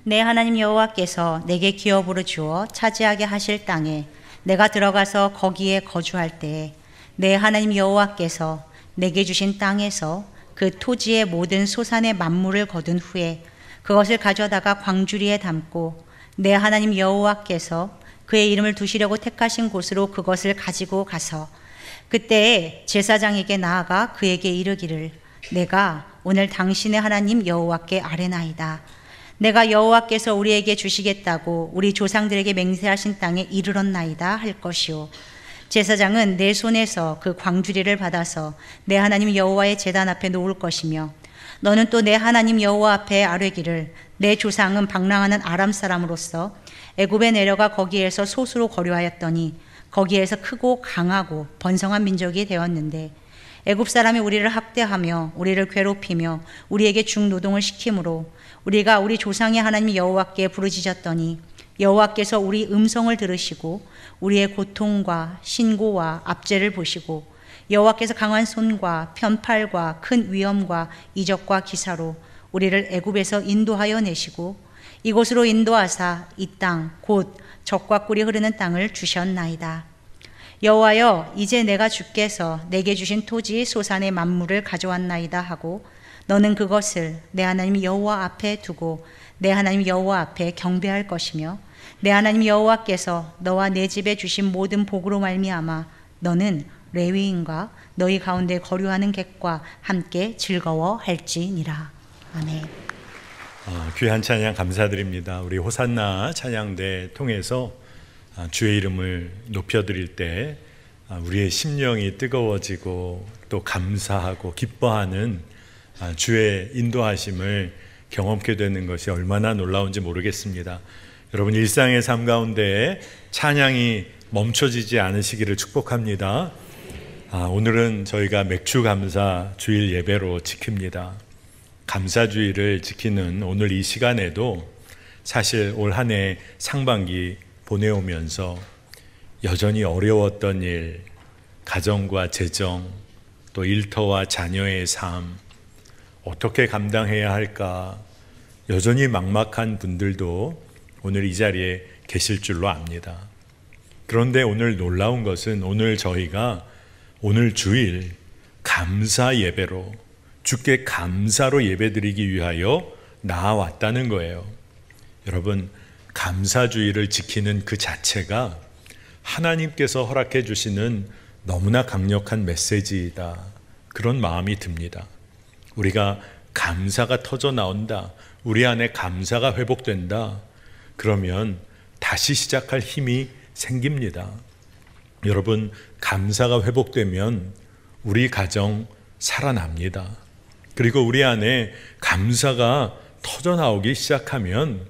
내 하나님 여호와께서 내게 기업으로 주어 차지하게 하실 땅에 내가 들어가서 거기에 거주할 때에 내 하나님 여호와께서 내게 주신 땅에서 그 토지의 모든 소산의 만물을 거둔 후에 그것을 가져다가 광주리에 담고 내 하나님 여호와께서 그의 이름을 두시려고 택하신 곳으로 그것을 가지고 가서 그때에 제사장에게 나아가 그에게 이르기를 내가 오늘 당신의 하나님 여호와께 아뢰나이다. 내가 여호와께서 우리에게 주시겠다고 우리 조상들에게 맹세하신 땅에 이르렀나이다 할 것이요. 제사장은 내 손에서 그 광주리를 받아서 내 하나님 여호와의 제단 앞에 놓을 것이며 너는 또 내 하나님 여호와 앞에 아뢰기를 내 조상은 방랑하는 아람 사람으로서 애굽에 내려가 거기에서 소수로 거류하였더니 거기에서 크고 강하고 번성한 민족이 되었는데 애굽 사람이 우리를 학대하며 우리를 괴롭히며 우리에게 중노동을 시키므로 우리가 우리 조상의 하나님 여호와께 부르짖었더니 여호와께서 우리 음성을 들으시고 우리의 고통과 신고와 압제를 보시고 여호와께서 강한 손과 편팔과 큰 위엄과 이적과 기사로 우리를 애굽에서 인도하여 내시고 이곳으로 인도하사 이 땅 곧 젖과 꿀이 흐르는 땅을 주셨나이다. 여호와여 이제 내가 주께서 내게 주신 토지 소산의 만물을 가져왔나이다 하고 너는 그것을 내 하나님 여호와 앞에 두고 내 하나님 여호와 앞에 경배할 것이며 내 하나님 여호와께서 너와 내 집에 주신 모든 복으로 말미암아 너는 레위인과 너희 가운데 거류하는 객과 함께 즐거워할지니라. 아멘. 귀한 찬양 감사드립니다. 우리 호산나 찬양대 통해서 주의 이름을 높여드릴 때 우리의 심령이 뜨거워지고 또 감사하고 기뻐하는 주의 인도하심을 경험하게 되는 것이 얼마나 놀라운지 모르겠습니다. 여러분 일상의 삶 가운데 찬양이 멈춰지지 않으시기를 축복합니다. 오늘은 저희가 맥주감사 주일 예배로 지킵니다. 감사주일을 지키는 오늘 이 시간에도 사실 올 한 해 상반기 보내오면서 여전히 어려웠던 일, 가정과 재정, 또 일터와 자녀의 삶, 어떻게 감당해야 할까 여전히 막막한 분들도 오늘 이 자리에 계실 줄로 압니다. 그런데 오늘 놀라운 것은 오늘 저희가 오늘 주일 감사 예배로 주께 감사로 예배드리기 위하여 나아왔다는 거예요. 여러분 감사주의를 지키는 그 자체가 하나님께서 허락해 주시는 너무나 강력한 메시지이다. 그런 마음이 듭니다. 우리가 감사가 터져 나온다. 우리 안에 감사가 회복된다. 그러면 다시 시작할 힘이 생깁니다. 여러분 감사가 회복되면 우리 가정 살아납니다. 그리고 우리 안에 감사가 터져 나오기 시작하면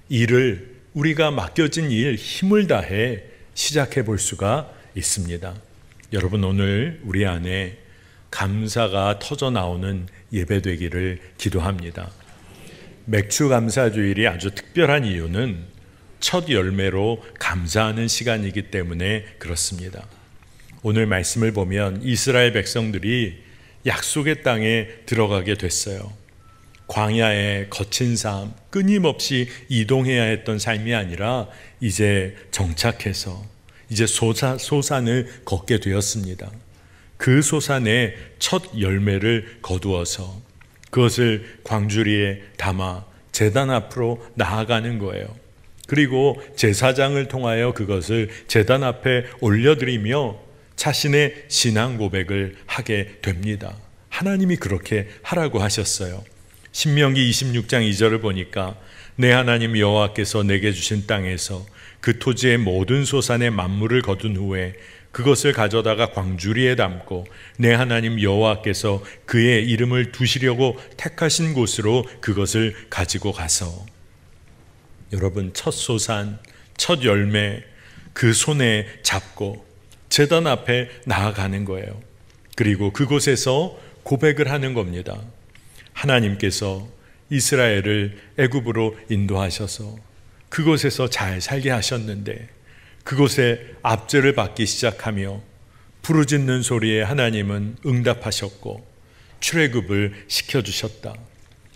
일을 우리가 맡겨진 일 힘을 다해 시작해 볼 수가 있습니다. 여러분 오늘 우리 안에 감사가 터져 나오는 예배 되기를 기도합니다. 맥주 감사주일이 아주 특별한 이유는 첫 열매로 감사하는 시간이기 때문에 그렇습니다. 오늘 말씀을 보면 이스라엘 백성들이 약속의 땅에 들어가게 됐어요. 광야의 거친 삶, 끊임없이 이동해야 했던 삶이 아니라 이제 정착해서 이제 소산을 걷게 되었습니다. 그 소산의 첫 열매를 거두어서 그것을 광주리에 담아 제단 앞으로 나아가는 거예요. 그리고 제사장을 통하여 그것을 제단 앞에 올려드리며 자신의 신앙 고백을 하게 됩니다. 하나님이 그렇게 하라고 하셨어요. 신명기 26장 2절을 보니까 내 하나님 여호와께서 내게 주신 땅에서 그 토지의 모든 소산의 만물을 거둔 후에 그것을 가져다가 광주리에 담고 내 하나님 여호와께서 그의 이름을 두시려고 택하신 곳으로 그것을 가지고 가서 여러분 첫 소산, 첫 열매 그 손에 잡고 제단 앞에 나아가는 거예요. 그리고 그곳에서 고백을 하는 겁니다. 하나님께서 이스라엘을 애굽으로 인도하셔서 그곳에서 잘 살게 하셨는데 그곳에 압제를 받기 시작하며 부르짖는 소리에 하나님은 응답하셨고 출애굽을 시켜주셨다.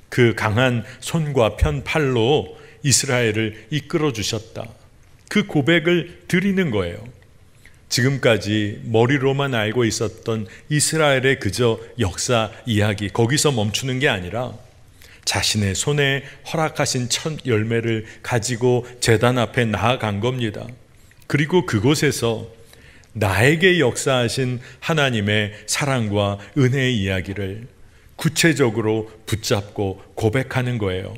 그 강한 손과 편팔로 이스라엘을 이끌어 주셨다. 그 고백을 드리는 거예요. 지금까지 머리로만 알고 있었던 이스라엘의 그저 역사 이야기, 거기서 멈추는 게 아니라 자신의 손에 허락하신 첫 열매를 가지고 제단 앞에 나아간 겁니다. 그리고 그곳에서 나에게 역사하신 하나님의 사랑과 은혜의 이야기를 구체적으로 붙잡고 고백하는 거예요.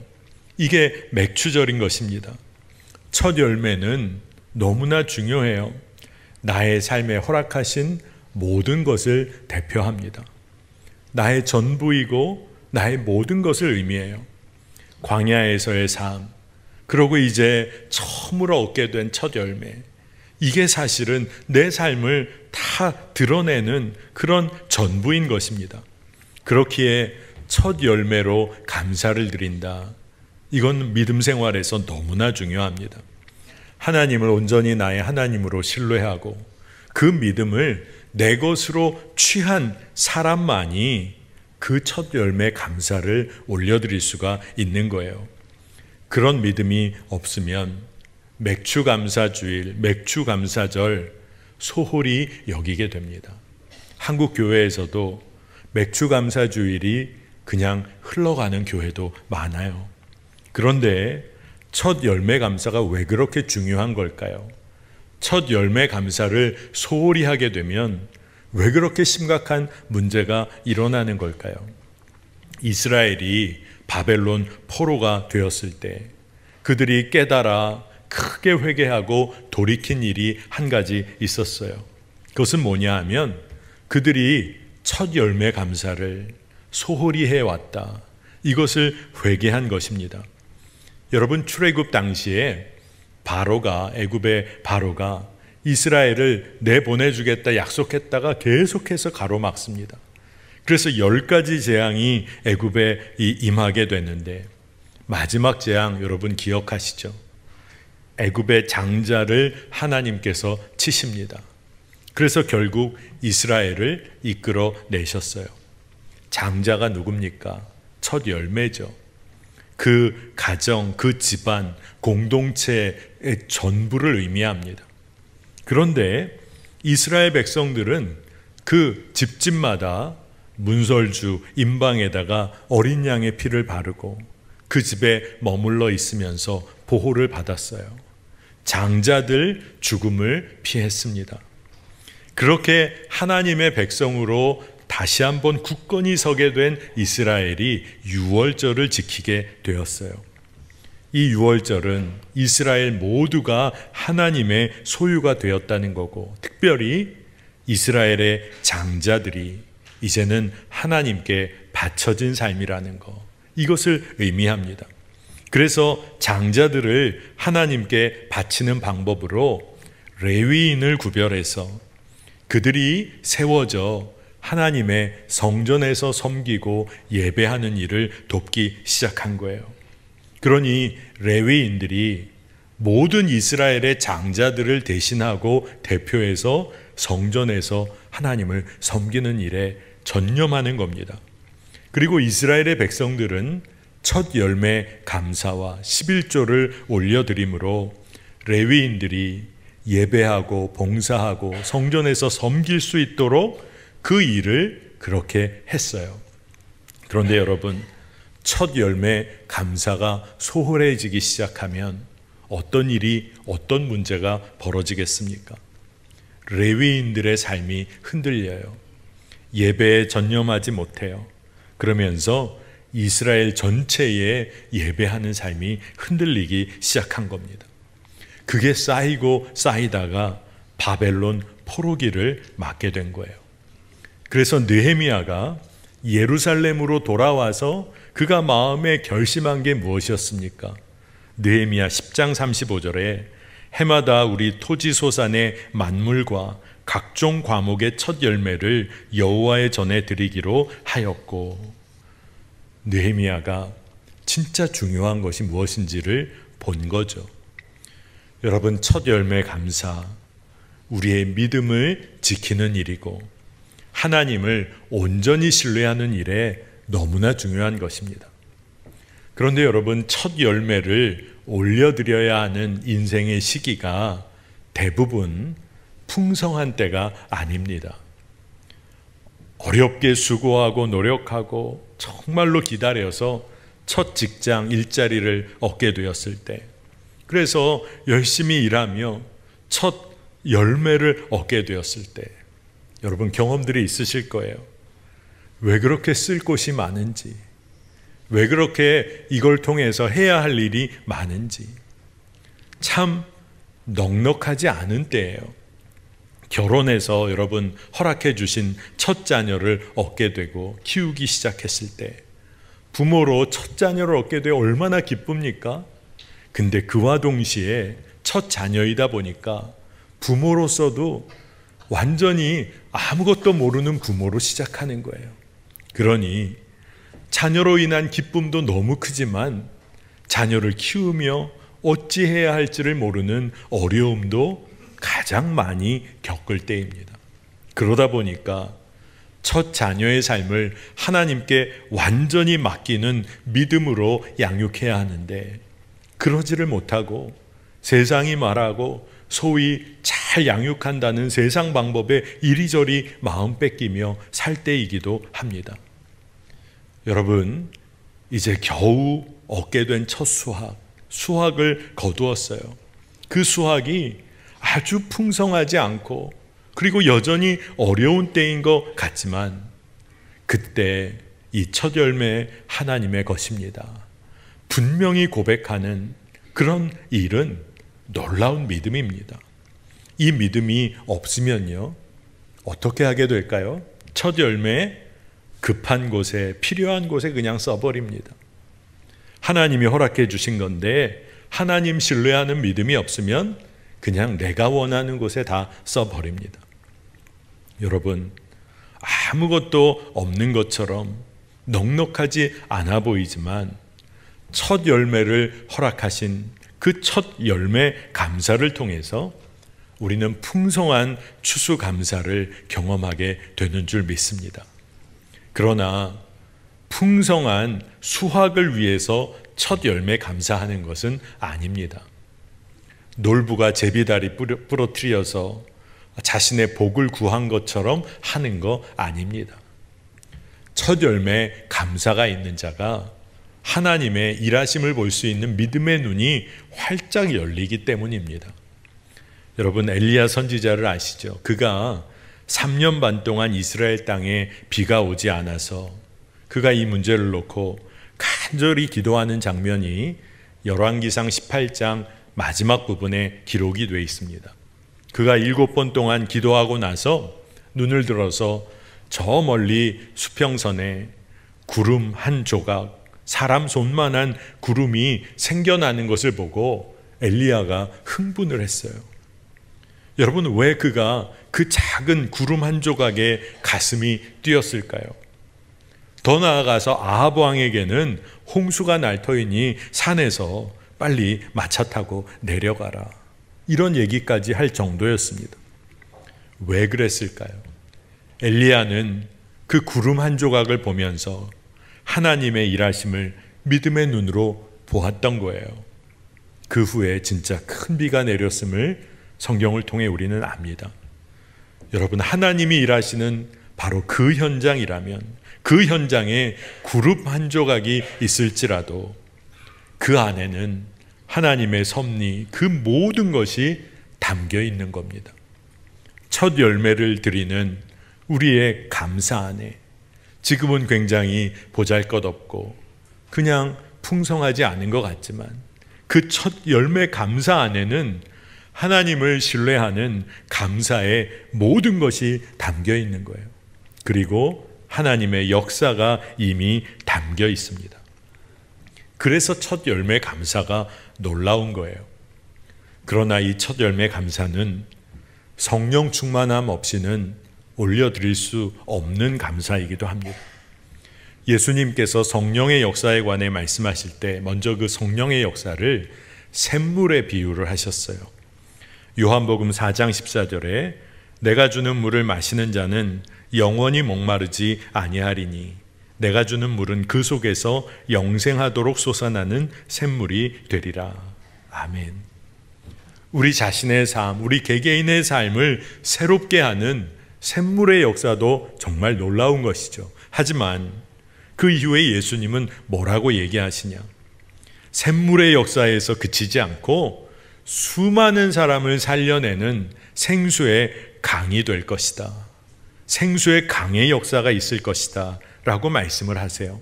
이게 맥추절인 것입니다. 첫 열매는 너무나 중요해요. 나의 삶에 허락하신 모든 것을 대표합니다. 나의 전부이고 나의 모든 것을 의미해요. 광야에서의 삶, 그러고 이제 처음으로 얻게 된 첫 열매, 이게 사실은 내 삶을 다 드러내는 그런 전부인 것입니다. 그렇기에 첫 열매로 감사를 드린다. 이건 믿음 생활에서 너무나 중요합니다. 하나님을 온전히 나의 하나님으로 신뢰하고 그 믿음을 내 것으로 취한 사람만이 그 첫 열매 감사를 올려드릴 수가 있는 거예요. 그런 믿음이 없으면 맥추감사주일, 맥추감사절 소홀히 여기게 됩니다. 한국 교회에서도 맥추감사주일이 그냥 흘러가는 교회도 많아요. 그런데 첫 열매 감사가 왜 그렇게 중요한 걸까요? 첫 열매 감사를 소홀히 하게 되면 왜 그렇게 심각한 문제가 일어나는 걸까요? 이스라엘이 바벨론 포로가 되었을 때 그들이 깨달아 크게 회개하고 돌이킨 일이 한 가지 있었어요. 그것은 뭐냐 하면 그들이 첫 열매 감사를 소홀히 해왔다. 이것을 회개한 것입니다. 여러분, 출애굽 당시에 애굽의 바로가 이스라엘을 내보내주겠다 약속했다가 계속해서 가로막습니다. 그래서 10가지 재앙이 애굽에 임하게 됐는데 마지막 재앙 여러분 기억하시죠? 애굽의 장자를 하나님께서 치십니다. 그래서 결국 이스라엘을 이끌어 내셨어요. 장자가 누굽니까? 첫 열매죠. 그 가정, 그 집안, 공동체의 전부를 의미합니다. 그런데 이스라엘 백성들은 그 집집마다 문설주, 임방에다가 어린 양의 피를 바르고 그 집에 머물러 있으면서 보호를 받았어요. 장자들 죽음을 피했습니다. 그렇게 하나님의 백성으로 다시 한번 굳건히 서게 된 이스라엘이 유월절을 지키게 되었어요. 이 유월절은 이스라엘 모두가 하나님의 소유가 되었다는 거고, 특별히 이스라엘의 장자들이 이제는 하나님께 바쳐진 삶이라는 거, 이것을 의미합니다. 그래서 장자들을 하나님께 바치는 방법으로 레위인을 구별해서 그들이 세워져 하나님의 성전에서 섬기고 예배하는 일을 돕기 시작한 거예요. 그러니 레위인들이 모든 이스라엘의 장자들을 대신하고 대표해서 성전에서 하나님을 섬기는 일에 전념하는 겁니다. 그리고 이스라엘의 백성들은 첫 열매 감사와 11조를 올려드림으로 레위인들이 예배하고 봉사하고 성전에서 섬길 수 있도록 그 일을 그렇게 했어요. 그런데 여러분, 첫 열매 감사가 소홀해지기 시작하면 어떤 일이, 어떤 문제가 벌어지겠습니까? 레위인들의 삶이 흔들려요. 예배에 전념하지 못해요. 그러면서 이스라엘 전체에 예배하는 삶이 흔들리기 시작한 겁니다. 그게 쌓이고 쌓이다가 바벨론 포로기를 맞게 된 거예요. 그래서 느헤미야가 예루살렘으로 돌아와서 그가 마음에 결심한 게 무엇이었습니까? 느헤미야 10장 35절에 해마다 우리 토지 소산의 만물과 각종 과목의 첫 열매를 여호와의 전에 드리기로 하였고, 느헤미야가 진짜 중요한 것이 무엇인지를 본 거죠. 여러분, 첫 열매 감사, 우리의 믿음을 지키는 일이고 하나님을 온전히 신뢰하는 일에 너무나 중요한 것입니다. 그런데 여러분, 첫 열매를 올려드려야 하는 인생의 시기가 대부분 풍성한 때가 아닙니다. 어렵게 수고하고 노력하고 정말로 기다려서 첫 직장 일자리를 얻게 되었을 때, 그래서 열심히 일하며 첫 열매를 얻게 되었을 때, 여러분 경험들이 있으실 거예요. 왜 그렇게 쓸 곳이 많은지, 왜 그렇게 이걸 통해서 해야 할 일이 많은지, 참 넉넉하지 않은 때예요. 결혼해서 여러분 허락해 주신 첫 자녀를 얻게 되고 키우기 시작했을 때, 부모로 첫 자녀를 얻게 되어 얼마나 기쁩니까? 근데 그와 동시에 첫 자녀이다 보니까 부모로서도 완전히 아무것도 모르는 부모로 시작하는 거예요. 그러니 자녀로 인한 기쁨도 너무 크지만 자녀를 키우며 어찌해야 할지를 모르는 어려움도 가장 많이 겪을 때입니다. 그러다 보니까 첫 자녀의 삶을 하나님께 완전히 맡기는 믿음으로 양육해야 하는데, 그러지를 못하고 세상이 말하고 소위 잘 양육한다는 세상 방법에 이리저리 마음 뺏기며 살 때이기도 합니다. 여러분, 이제 겨우 얻게 된 첫 수확을 거두었어요. 그 수확이 아주 풍성하지 않고 그리고 여전히 어려운 때인 것 같지만, 그때 이 첫 열매 하나님의 것입니다. 분명히 고백하는 그런 일은 놀라운 믿음입니다. 이 믿음이 없으면요, 어떻게 하게 될까요? 첫 열매 급한 곳에, 필요한 곳에 그냥 써버립니다. 하나님이 허락해 주신 건데 하나님 신뢰하는 믿음이 없으면 그냥 내가 원하는 곳에 다 써버립니다. 여러분, 아무것도 없는 것처럼 넉넉하지 않아 보이지만 첫 열매를 허락하신 그 첫 열매 감사를 통해서 우리는 풍성한 추수감사를 경험하게 되는 줄 믿습니다. 그러나 풍성한 수확을 위해서 첫 열매 감사하는 것은 아닙니다. 놀부가 제비다리 부러뜨려서 자신의 복을 구한 것처럼 하는 거 아닙니다. 첫 열매 감사가 있는 자가 하나님의 일하심을 볼 수 있는 믿음의 눈이 활짝 열리기 때문입니다. 여러분, 엘리야 선지자를 아시죠? 그가 3년 반 동안 이스라엘 땅에 비가 오지 않아서 그가 이 문제를 놓고 간절히 기도하는 장면이 열왕기상 18장 마지막 부분에 기록이 되어 있습니다. 그가 7번 동안 기도하고 나서 눈을 들어서 저 멀리 수평선에 구름 한 조각, 사람 손만한 구름이 생겨나는 것을 보고 엘리야가 흥분을 했어요. 여러분, 왜 그가 그 작은 구름 한 조각에 가슴이 뛰었을까요? 더 나아가서 아합 왕에게는 홍수가 날 터이니 산에서 빨리 마차 타고 내려가라, 이런 얘기까지 할 정도였습니다. 왜 그랬을까요? 엘리야는 그 구름 한 조각을 보면서 하나님의 일하심을 믿음의 눈으로 보았던 거예요. 그 후에 진짜 큰 비가 내렸음을 성경을 통해 우리는 압니다. 여러분, 하나님이 일하시는 바로 그 현장이라면, 그 현장에 구름 한 조각이 있을지라도 그 안에는 하나님의 섭리, 그 모든 것이 담겨 있는 겁니다. 첫 열매를 드리는 우리의 감사 안에 지금은 굉장히 보잘것없고 그냥 풍성하지 않은 것 같지만 그 첫 열매 감사 안에는 하나님을 신뢰하는 감사의 모든 것이 담겨 있는 거예요. 그리고 하나님의 역사가 이미 담겨 있습니다. 그래서 첫 열매 감사가 놀라운 거예요. 그러나 이 첫 열매 감사는 성령 충만함 없이는 올려드릴 수 없는 감사이기도 합니다. 예수님께서 성령의 역사에 관해 말씀하실 때 먼저 그 성령의 역사를 샘물에 비유를 하셨어요. 요한복음 4장 14절에 내가 주는 물을 마시는 자는 영원히 목마르지 아니하리니 내가 주는 물은 그 속에서 영생하도록 솟아나는 샘물이 되리라. 아멘. 우리 자신의 삶, 우리 개개인의 삶을 새롭게 하는 샘물의 역사도 정말 놀라운 것이죠. 하지만 그 이후에 예수님은 뭐라고 얘기하시냐? 샘물의 역사에서 그치지 않고 수많은 사람을 살려내는 생수의 강이 될 것이다. 생수의 강의 역사가 있을 것이다 라고 말씀을 하세요.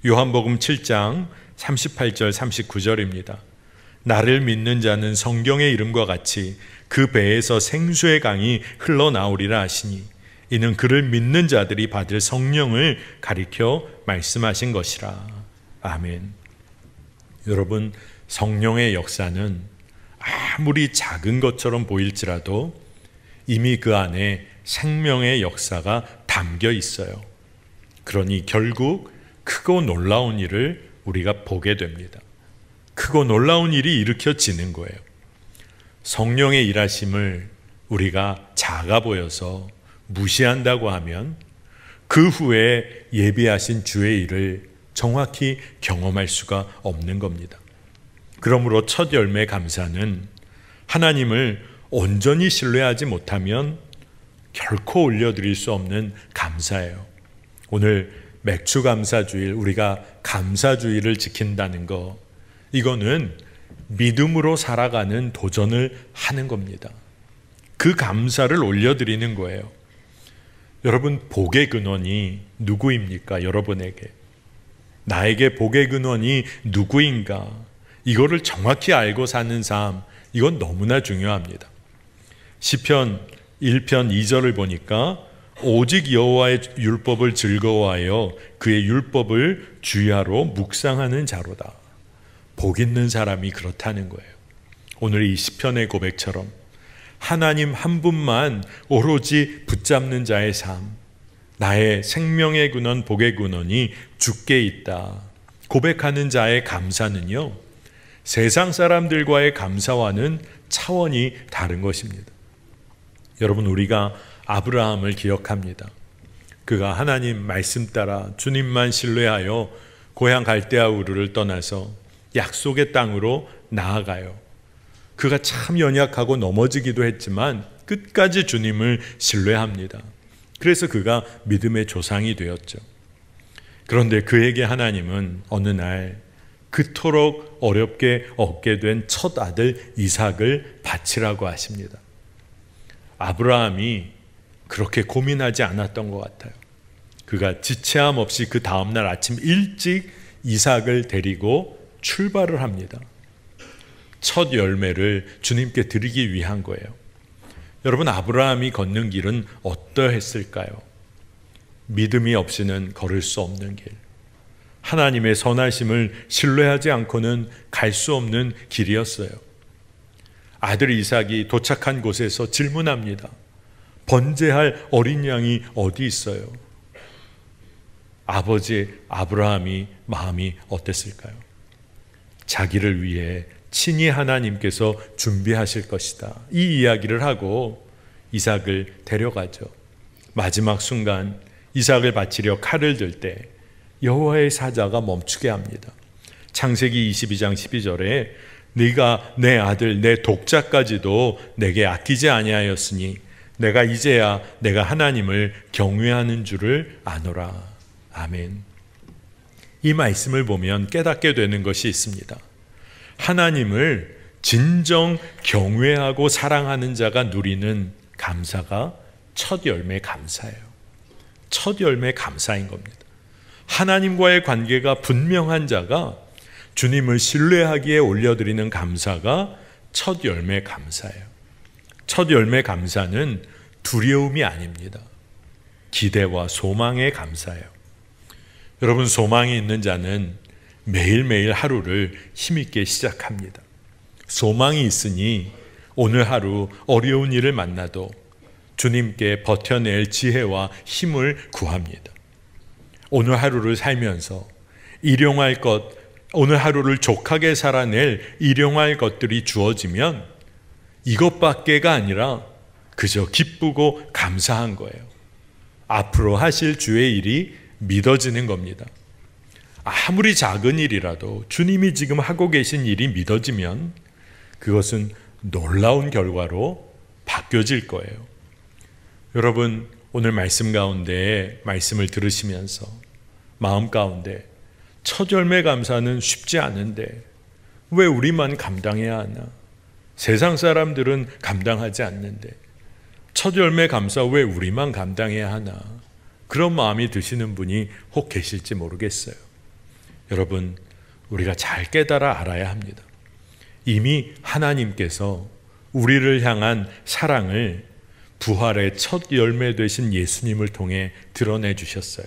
요한복음 7장 38절 39절입니다. 나를 믿는 자는 성경의 이름과 같이 그 배에서 생수의 강이 흘러나오리라 하시니 이는 그를 믿는 자들이 받을 성령을 가리켜 말씀하신 것이라. 아멘. 여러분, 성령의 역사는 아무리 작은 것처럼 보일지라도 이미 그 안에 생명의 역사가 담겨 있어요. 그러니 결국 크고 놀라운 일을 우리가 보게 됩니다. 크고 놀라운 일이 일으켜지는 거예요. 성령의 일하심을 우리가 작아 보여서 무시한다고 하면 그 후에 예비하신 주의 일을 정확히 경험할 수가 없는 겁니다. 그러므로 첫 열매 감사는 하나님을 온전히 신뢰하지 못하면 결코 올려드릴 수 없는 감사예요. 오늘 맥주 감사주일, 우리가 감사주일을 지킨다는 거, 이거는 믿음으로 살아가는 도전을 하는 겁니다. 그 감사를 올려드리는 거예요. 여러분, 복의 근원이 누구입니까? 여러분에게. 나에게 복의 근원이 누구인가? 이거를 정확히 알고 사는 삶, 이건 너무나 중요합니다. 시편 1편 2절을 보니까 오직 여호와의 율법을 즐거워하여 그의 율법을 주야로 묵상하는 자로다. 복 있는 사람이 그렇다는 거예요. 오늘 이 시편의 고백처럼 하나님 한 분만 오로지 붙잡는 자의 삶, 나의 생명의 근원, 복의 근원이 주께 있다 고백하는 자의 감사는요, 세상 사람들과의 감사와는 차원이 다른 것입니다. 여러분, 우리가 아브라함을 기억합니다. 그가 하나님 말씀 따라 주님만 신뢰하여 고향 갈대아 우르를 떠나서 약속의 땅으로 나아가요. 그가 참 연약하고 넘어지기도 했지만 끝까지 주님을 신뢰합니다. 그래서 그가 믿음의 조상이 되었죠. 그런데 그에게 하나님은 어느 날 그토록 어렵게 얻게 된 첫 아들 이삭을 바치라고 하십니다. 아브라함이 그렇게 고민하지 않았던 것 같아요. 그가 지체함 없이 그 다음날 아침 일찍 이삭을 데리고 출발을 합니다. 첫 열매를 주님께 드리기 위한 거예요. 여러분, 아브라함이 걷는 길은 어떠했을까요? 믿음이 없이는 걸을 수 없는 길, 하나님의 선하심을 신뢰하지 않고는 갈 수 없는 길이었어요. 아들 이삭이 도착한 곳에서 질문합니다. 번제할 어린 양이 어디 있어요? 아버지 아브라함이 마음이 어땠을까요? 자기를 위해 친히 하나님께서 준비하실 것이다, 이 이야기를 하고 이삭을 데려가죠. 마지막 순간 이삭을 바치려 칼을 들 때 여호와의 사자가 멈추게 합니다. 창세기 22장 12절에 네가 내 아들 내 독자까지도 내게 아끼지 아니하였으니 내가 이제야 내가 하나님을 경외하는 줄을 아노라. 아멘. 이 말씀을 보면 깨닫게 되는 것이 있습니다. 하나님을 진정 경외하고 사랑하는 자가 누리는 감사가 첫 열매 감사예요. 첫 열매 감사인 겁니다. 하나님과의 관계가 분명한 자가 주님을 신뢰하기에 올려드리는 감사가 첫 열매 감사예요. 첫 열매 감사는 두려움이 아닙니다. 기대와 소망의 감사예요. 여러분, 소망이 있는 자는 매일매일 하루를 힘있게 시작합니다. 소망이 있으니 오늘 하루 어려운 일을 만나도 주님께 버텨낼 지혜와 힘을 구합니다. 오늘 하루를 살면서 일용할 것, 오늘 하루를 족하게 살아낼 일용할 것들이 주어지면 이것밖에가 아니라 그저 기쁘고 감사한 거예요. 앞으로 하실 주의 일이 믿어지는 겁니다. 아무리 작은 일이라도 주님이 지금 하고 계신 일이 믿어지면 그것은 놀라운 결과로 바뀌어질 거예요. 여러분, 오늘 말씀 가운데 말씀을 들으시면서 마음 가운데 첫 열매 감사는 쉽지 않은데 왜 우리만 감당해야 하나? 세상 사람들은 감당하지 않는데 첫 열매 감사 왜 우리만 감당해야 하나? 그런 마음이 드시는 분이 혹 계실지 모르겠어요. 여러분, 우리가 잘 깨달아 알아야 합니다. 이미 하나님께서 우리를 향한 사랑을 부활의 첫 열매 되신 예수님을 통해 드러내 주셨어요.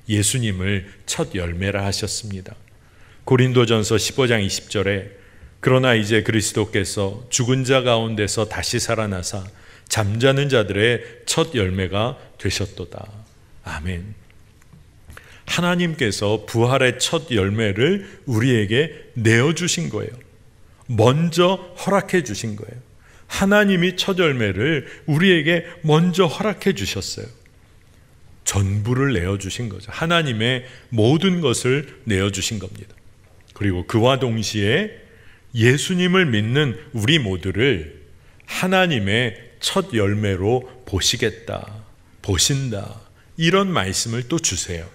예수님을 첫 열매라 하셨습니다. 고린도전서 15장 20절에 그러나 이제 그리스도께서 죽은 자 가운데서 다시 살아나사 잠자는 자들의 첫 열매가 되셨도다. 아멘. 하나님께서 부활의 첫 열매를 우리에게 내어주신 거예요. 먼저 허락해 주신 거예요. 하나님이 첫 열매를 우리에게 먼저 허락해 주셨어요. 전부를 내어주신 거죠. 하나님의 모든 것을 내어주신 겁니다. 그리고 그와 동시에 예수님을 믿는 우리 모두를 하나님의 첫 열매로 보신다. 이런 말씀을 또 주세요.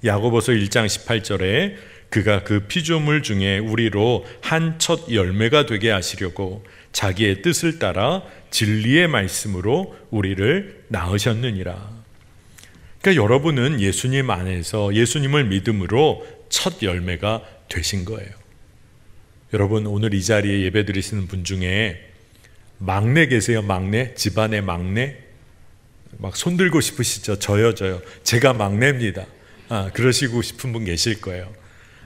야고보서 1장 18절에 그가 그 피조물 중에 우리로 한 첫 열매가 되게 하시려고 자기의 뜻을 따라 진리의 말씀으로 우리를 낳으셨느니라. 그러니까 여러분은 예수님 안에서 예수님을 믿음으로 첫 열매가 되신 거예요. 여러분, 오늘 이 자리에 예배 드리시는 분 중에 막내 계세요? 막내? 집안의 막내? 막 손들고 싶으시죠? 저요. 제가 막내입니다. 그러시고 싶은 분 계실 거예요.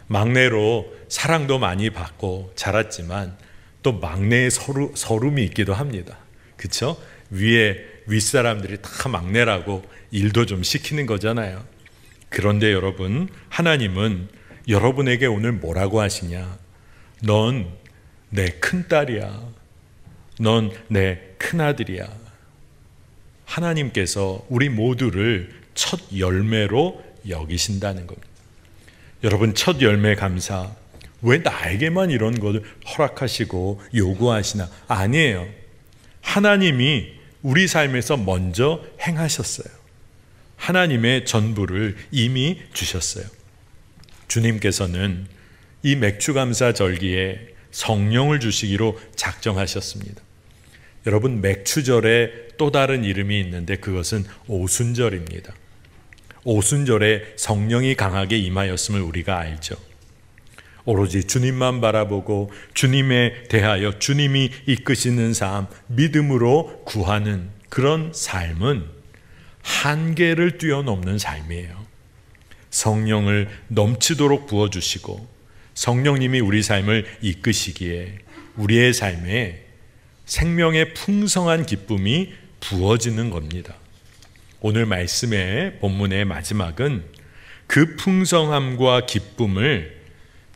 막내로 사랑도 많이 받고 자랐지만 또 막내의 서름이 있기도 합니다. 그렇죠? 윗사람들이 다 막내라고 일도 좀 시키는 거잖아요. 그런데 여러분, 하나님은 여러분에게 오늘 뭐라고 하시냐? 넌 내 큰딸이야. 넌 내 큰아들이야. 하나님께서 우리 모두를 첫 열매로 여기신다는 겁니다. 여러분, 첫 열매 감사, 왜 나에게만 이런 것을 허락하시고 요구하시나? 아니에요. 하나님이 우리 삶에서 먼저 행하셨어요. 하나님의 전부를 이미 주셨어요. 주님께서는 이 맥주감사 절기에 성령을 주시기로 작정하셨습니다. 여러분, 맥주절에 또 다른 이름이 있는데 그것은 오순절입니다. 오순절에 성령이 강하게 임하였음을 우리가 알죠. 오로지 주님만 바라보고 주님에 대하여 주님이 이끄시는 삶, 믿음으로 구하는 그런 삶은 한계를 뛰어넘는 삶이에요. 성령을 넘치도록 부어주시고 성령님이 우리 삶을 이끄시기에 우리의 삶에 생명의 풍성한 기쁨이 부어지는 겁니다. 오늘 말씀의 본문의 마지막은 그 풍성함과 기쁨을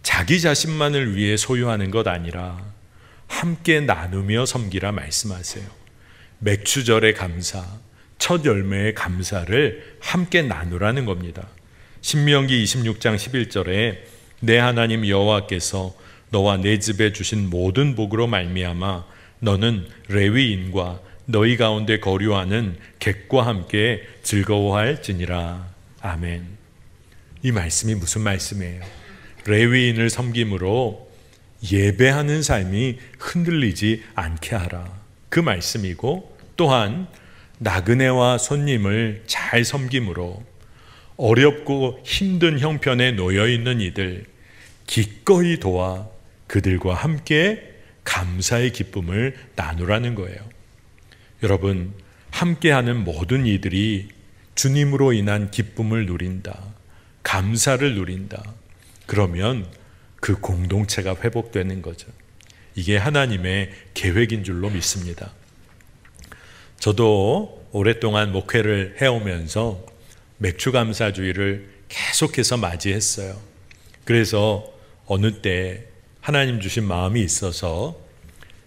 자기 자신만을 위해 소유하는 것 아니라 함께 나누며 섬기라 말씀하세요. 맥주절의 감사, 첫 열매의 감사를 함께 나누라는 겁니다. 신명기 26장 11절에 내 하나님 여호와께서 너와 내 집에 주신 모든 복으로 말미암아 너는 레위인과 너희 가운데 거류하는 객과 함께 즐거워할지니라. 아멘. 이 말씀이 무슨 말씀이에요? 레위인을 섬김으로 예배하는 삶이 흔들리지 않게 하라. 그 말씀이고, 또한 나그네와 손님을 잘 섬김으로 어렵고 힘든 형편에 놓여있는 이들 기꺼이 도와 그들과 함께 감사의 기쁨을 나누라는 거예요. 여러분, 함께하는 모든 이들이 주님으로 인한 기쁨을 누린다, 감사를 누린다. 그러면 그 공동체가 회복되는 거죠. 이게 하나님의 계획인 줄로 믿습니다. 저도 오랫동안 목회를 해오면서 맥주감사주의를 계속해서 맞이했어요. 그래서 어느 때 하나님 주신 마음이 있어서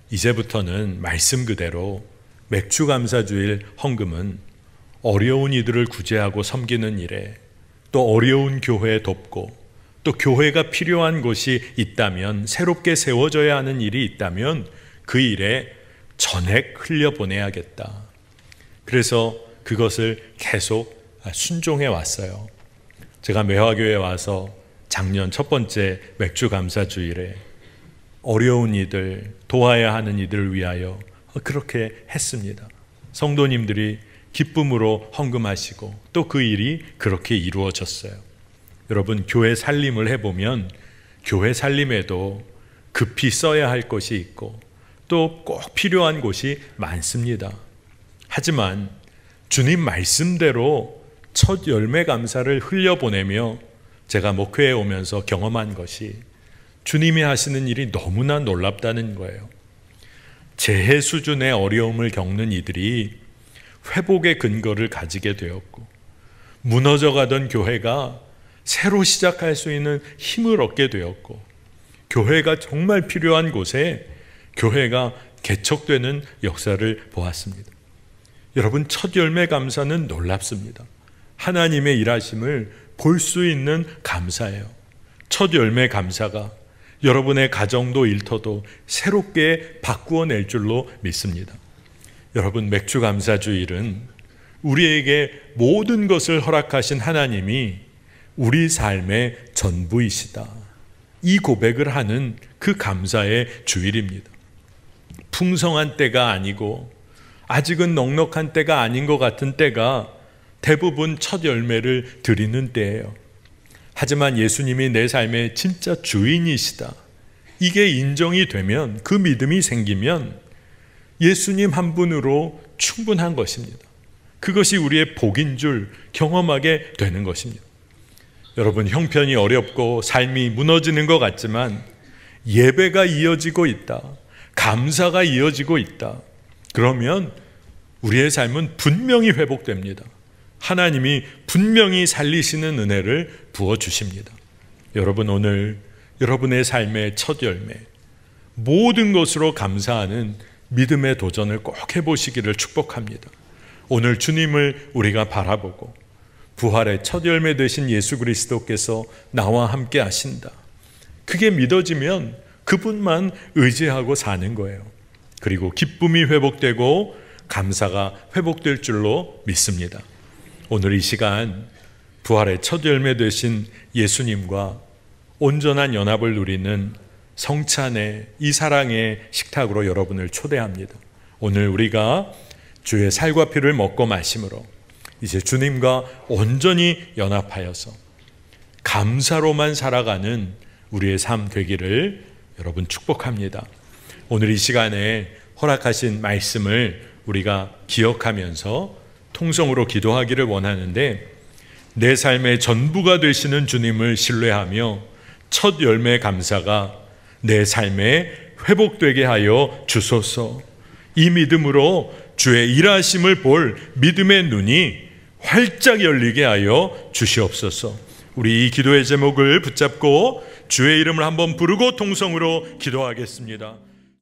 이제부터는 말씀 그대로 맥주감사주일 헌금은 어려운 이들을 구제하고 섬기는 일에, 또 어려운 교회 돕고 또 교회가 필요한 곳이 있다면, 새롭게 세워져야 하는 일이 있다면 그 일에 전액 흘려보내야겠다. 그래서 그것을 계속 순종해 왔어요. 제가 매화교회에 와서 작년 첫 번째 맥주 감사 주일에 어려운 이들, 도와야 하는 이들을 위하여 그렇게 했습니다. 성도님들이 기쁨으로 헌금하시고 또 그 일이 그렇게 이루어졌어요. 여러분, 교회 살림을 해보면 교회 살림에도 급히 써야 할 것이 있고 또 꼭 필요한 곳이 많습니다. 하지만 주님 말씀대로 첫 열매 감사를 흘려보내며 제가 목회에 오면서 경험한 것이 주님이 하시는 일이 너무나 놀랍다는 거예요. 재해 수준의 어려움을 겪는 이들이 회복의 근거를 가지게 되었고, 무너져가던 교회가 새로 시작할 수 있는 힘을 얻게 되었고, 교회가 정말 필요한 곳에 교회가 개척되는 역사를 보았습니다. 여러분, 첫 열매 감사는 놀랍습니다. 하나님의 일하심을 볼 수 있는 감사예요. 첫 열매 감사가 여러분의 가정도 일터도 새롭게 바꾸어낼 줄로 믿습니다. 여러분, 맥주 감사 주일은 우리에게 모든 것을 허락하신 하나님이 우리 삶의 전부이시다, 이 고백을 하는 그 감사의 주일입니다. 풍성한 때가 아니고 아직은 넉넉한 때가 아닌 것 같은 때가 대부분 첫 열매를 드리는 때예요. 하지만 예수님이 내 삶의 진짜 주인이시다, 이게 인정이 되면, 그 믿음이 생기면 예수님 한 분으로 충분한 것입니다. 그것이 우리의 복인 줄 경험하게 되는 것입니다. 여러분, 형편이 어렵고 삶이 무너지는 것 같지만 예배가 이어지고 있다, 감사가 이어지고 있다, 그러면 우리의 삶은 분명히 회복됩니다. 하나님이 분명히 살리시는 은혜를 부어주십니다. 여러분, 오늘 여러분의 삶의 첫 열매, 모든 것으로 감사하는 믿음의 도전을 꼭 해보시기를 축복합니다. 오늘 주님을 우리가 바라보고 부활의 첫 열매 되신 예수 그리스도께서 나와 함께 하신다, 그게 믿어지면 그분만 의지하고 사는 거예요. 그리고 기쁨이 회복되고 감사가 회복될 줄로 믿습니다. 오늘 이 시간 부활의 첫 열매 되신 예수님과 온전한 연합을 누리는 성찬의 이 사랑의 식탁으로 여러분을 초대합니다. 오늘 우리가 주의 살과 피를 먹고 마심으로 이제 주님과 온전히 연합하여서 감사로만 살아가는 우리의 삶 되기를 여러분 축복합니다. 오늘 이 시간에 허락하신 말씀을 우리가 기억하면서 통성으로 기도하기를 원하는데, 내 삶의 전부가 되시는 주님을 신뢰하며 첫 열매 감사가 내 삶에 회복되게 하여 주소서. 이 믿음으로 주의 일하심을 볼 믿음의 눈이 활짝 열리게 하여 주시옵소서. 우리 이 기도의 제목을 붙잡고 주의 이름을 한번 부르고 통성으로 기도하겠습니다.